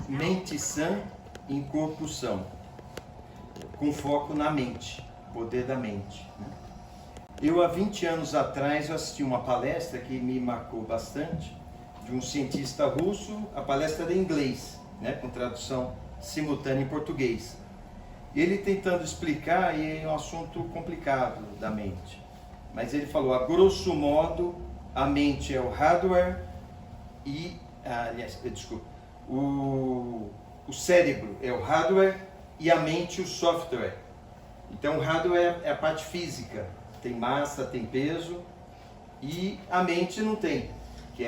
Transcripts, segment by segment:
mente sã em corpo são, com foco na mente, poder da mente, né? Eu, há 20 anos atrás, eu assisti uma palestra que me marcou bastante, de um cientista russo. A palestra era em inglês, né, com tradução simultânea em português. Ele tentando explicar, e é um assunto complicado da mente, mas ele falou, a grosso modo, a mente é o hardware e, o cérebro é o hardware e a mente o software. Então o hardware é a parte física, tem massa, tem peso, e a mente não tem, que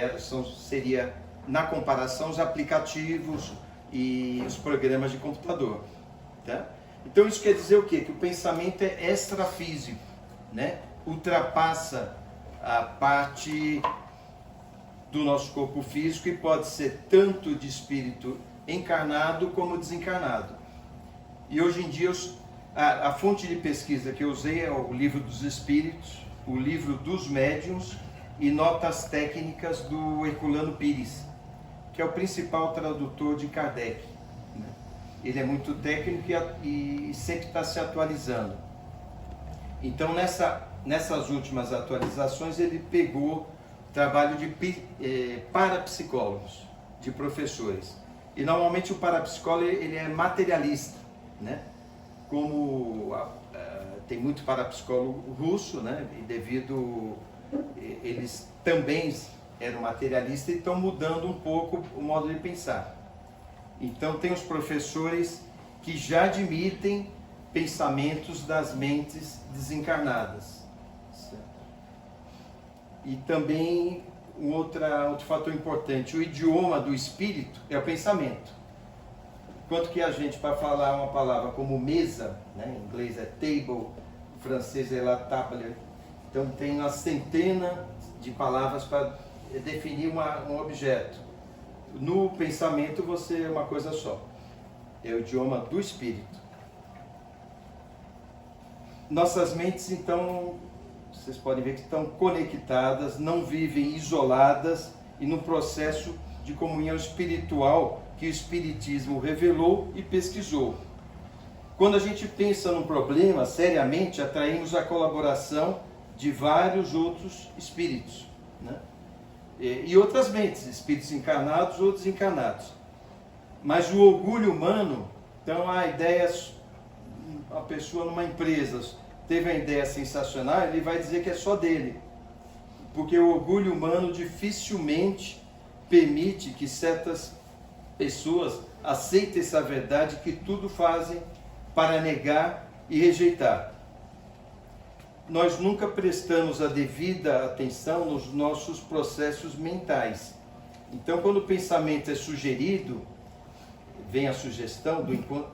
seria, na comparação, os aplicativos e os programas de computador, tá? Então isso quer dizer o quê? Que o pensamento é extrafísico, né? Ultrapassa a parte do nosso corpo físico e pode ser tanto de espírito encarnado como desencarnado. E hoje em dia a fonte de pesquisa que eu usei é o Livro dos Espíritos, o Livro dos Médiuns e notas técnicas do Herculano Pires, que é o principal tradutor de Kardec, né? Ele é muito técnico e sempre está se atualizando. Então nessas últimas atualizações ele pegou trabalho de parapsicólogos, de professores. E normalmente o parapsicólogo ele é materialista, né? Como tem muito parapsicólogo russo, né? E devido eles também eram materialistas e estão mudando um pouco o modo de pensar. Então tem os professores que já admitem pensamentos das mentes desencarnadas. Certo? E também outro fator importante, o idioma do espírito é o pensamento. Enquanto que a gente, para falar uma palavra como mesa, né, em inglês é table, em francês é la table, então tem uma centena de palavras para definir um objeto. No pensamento você é uma coisa só, é o idioma do espírito. Nossas mentes, então, vocês podem ver que estão conectadas, não vivem isoladas e no processo de comunhão espiritual que o Espiritismo revelou e pesquisou. Quando a gente pensa num problema, seriamente, atraímos a colaboração de vários outros espíritos, né? E outras mentes, espíritos encarnados ou desencarnados. Mas o orgulho humano, então a ideia, a pessoa numa empresa teve uma ideia sensacional, ele vai dizer que é só dele. Porque o orgulho humano dificilmente permite que certas pessoas aceitem essa verdade que tudo fazem para negar e rejeitar. Nós nunca prestamos a devida atenção nos nossos processos mentais. Então, quando o pensamento é sugerido, vem a sugestão do encontro,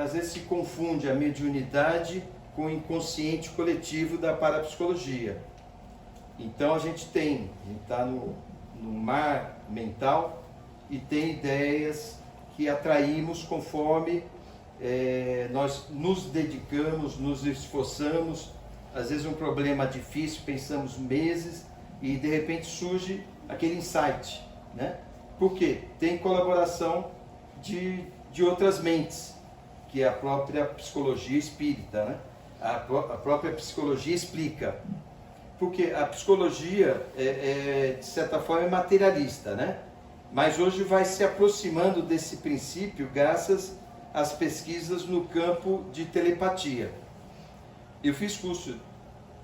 às vezes se confunde a mediunidade com o inconsciente coletivo da parapsicologia. Então a gente está no mar mental e tem ideias que atraímos conforme nós nos dedicamos, nos esforçamos. Às vezes um problema difícil, pensamos meses e de repente surge aquele insight, né? Por quê? Tem colaboração de outras mentes, que é a própria psicologia espírita, né? A própria psicologia explica. Porque a psicologia, de certa forma, é materialista, né? Mas hoje vai se aproximando desse princípio graças às pesquisas no campo de telepatia. Eu fiz curso,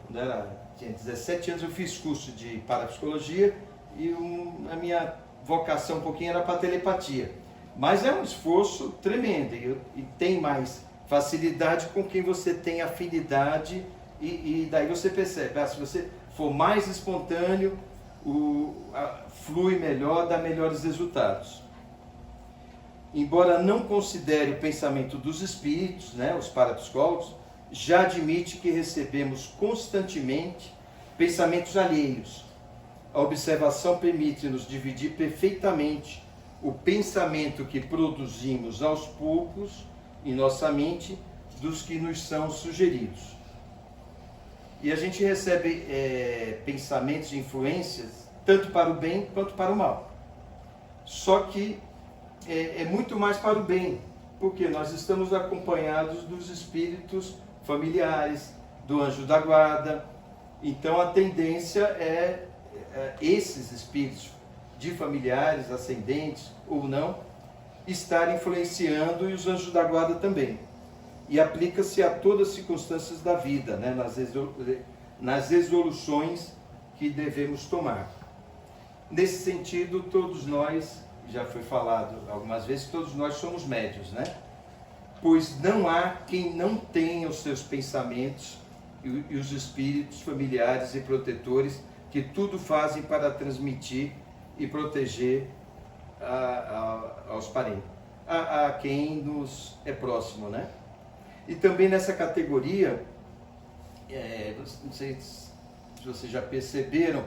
quando tinha 17 anos, eu fiz curso de parapsicologia e a minha vocação um pouquinho era para telepatia. Mas é um esforço tremendo e tem mais facilidade com quem você tem afinidade e daí você percebe, se você for mais espontâneo, flui melhor, dá melhores resultados. Embora não considere o pensamento dos espíritos, né, os parapsicólogos, já admite que recebemos constantemente pensamentos alheios. A observação permite-nos dividir perfeitamente o pensamento que produzimos aos poucos em nossa mente dos que nos são sugeridos. E a gente recebe pensamentos e influências tanto para o bem quanto para o mal. Só que é muito mais para o bem, porque nós estamos acompanhados dos espíritos familiares, do anjo da guarda. Então a tendência é esses espíritos de familiares, ascendentes ou não, estar influenciando, e os anjos da guarda também. E aplica-se a todas as circunstâncias da vida, né? nas resoluções que devemos tomar. Nesse sentido, todos nós, já foi falado algumas vezes, todos nós somos médiuns, né? Pois não há quem não tenha os seus pensamentos e os espíritos familiares e protetores que tudo fazem para transmitir e proteger aos parentes, a quem nos é próximo, né? E também nessa categoria, não sei se vocês já perceberam,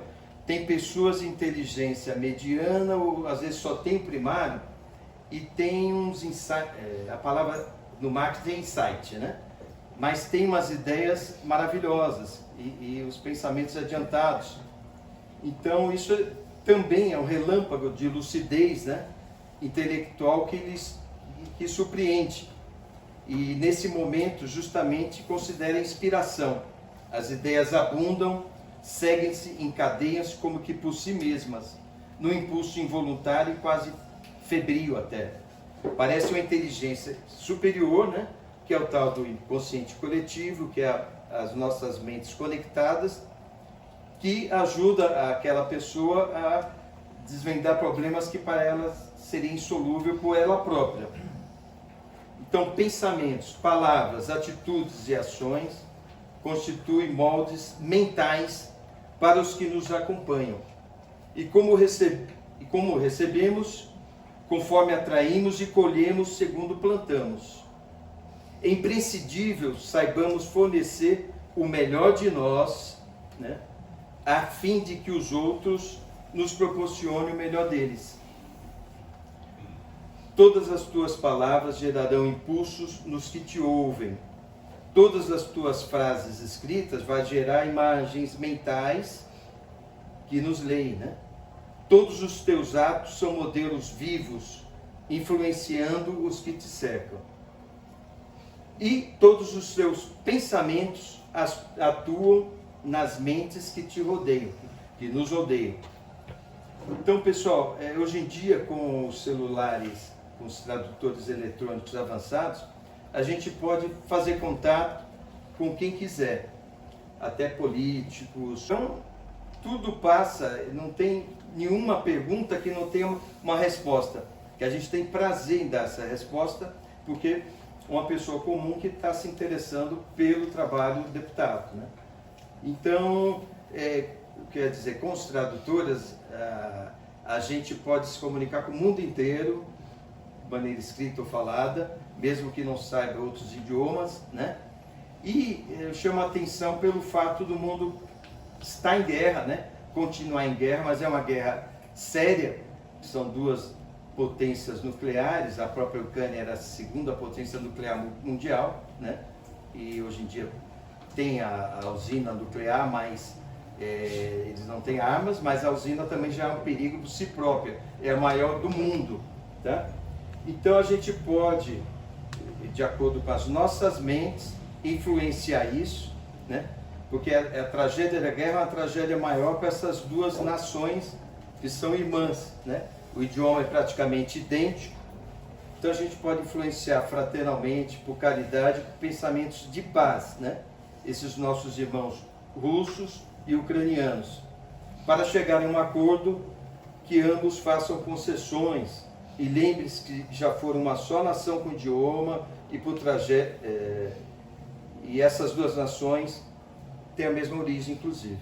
tem pessoas de inteligência mediana, ou às vezes só tem o primário, e tem uns insights, a palavra no marketing é insight, né? Mas tem umas ideias maravilhosas e os pensamentos adiantados. Então isso também é um relâmpago de lucidez, né, intelectual que surpreende. E nesse momento justamente considera inspiração. As ideias abundam, seguem-se em cadeias como que por si mesmas, no impulso involuntário e quase febril até. Parece uma inteligência superior, né, que é o tal do inconsciente coletivo, que é as nossas mentes conectadas, que ajuda aquela pessoa a desvendar problemas que para ela seria insolúvel por ela própria. Então, pensamentos, palavras, atitudes e ações constituem moldes mentais para os que nos acompanham. E como recebemos, conforme atraímos e colhemos segundo plantamos. É imprescindível saibamos fornecer o melhor de nós, né, a fim de que os outros nos proporcionem o melhor deles. Todas as tuas palavras gerarão impulsos nos que te ouvem. Todas as tuas frases escritas vão gerar imagens mentais que nos leem, né? Todos os teus atos são modelos vivos, influenciando os que te cercam. E todos os teus pensamentos atuam nas mentes que te rodeiam, que nos rodeiam. Então, pessoal, hoje em dia, com os celulares, com os tradutores eletrônicos avançados, a gente pode fazer contato com quem quiser, até políticos. Então, tudo passa, não tem nenhuma pergunta que não tenha uma resposta, que a gente tem prazer em dar essa resposta, porque uma pessoa comum que está se interessando pelo trabalho do deputado, né? Então, quer dizer, com os tradutores, a gente pode se comunicar com o mundo inteiro, de maneira escrita ou falada, mesmo que não saiba outros idiomas, né? E eu chamo a atenção pelo fato do mundo estar em guerra, né? Continuar em guerra, mas é uma guerra séria. São duas potências nucleares, a própria Ucrânia era a segunda potência nuclear mundial, né? E hoje em dia tem a usina nuclear, mas eles não têm armas, mas a usina também já é um perigo por si própria, é a maior do mundo, tá? Então a gente pode, de acordo com as nossas mentes, influenciar isso, né? Porque a tragédia da guerra é uma tragédia maior para essas duas nações que são irmãs, né? O idioma é praticamente idêntico, então a gente pode influenciar fraternalmente, por caridade, pensamentos de paz, né? Esses nossos irmãos russos e ucranianos, para chegar em um acordo que ambos façam concessões, e lembre-se que já foram uma só nação com idioma e essas duas nações têm a mesma origem, inclusive.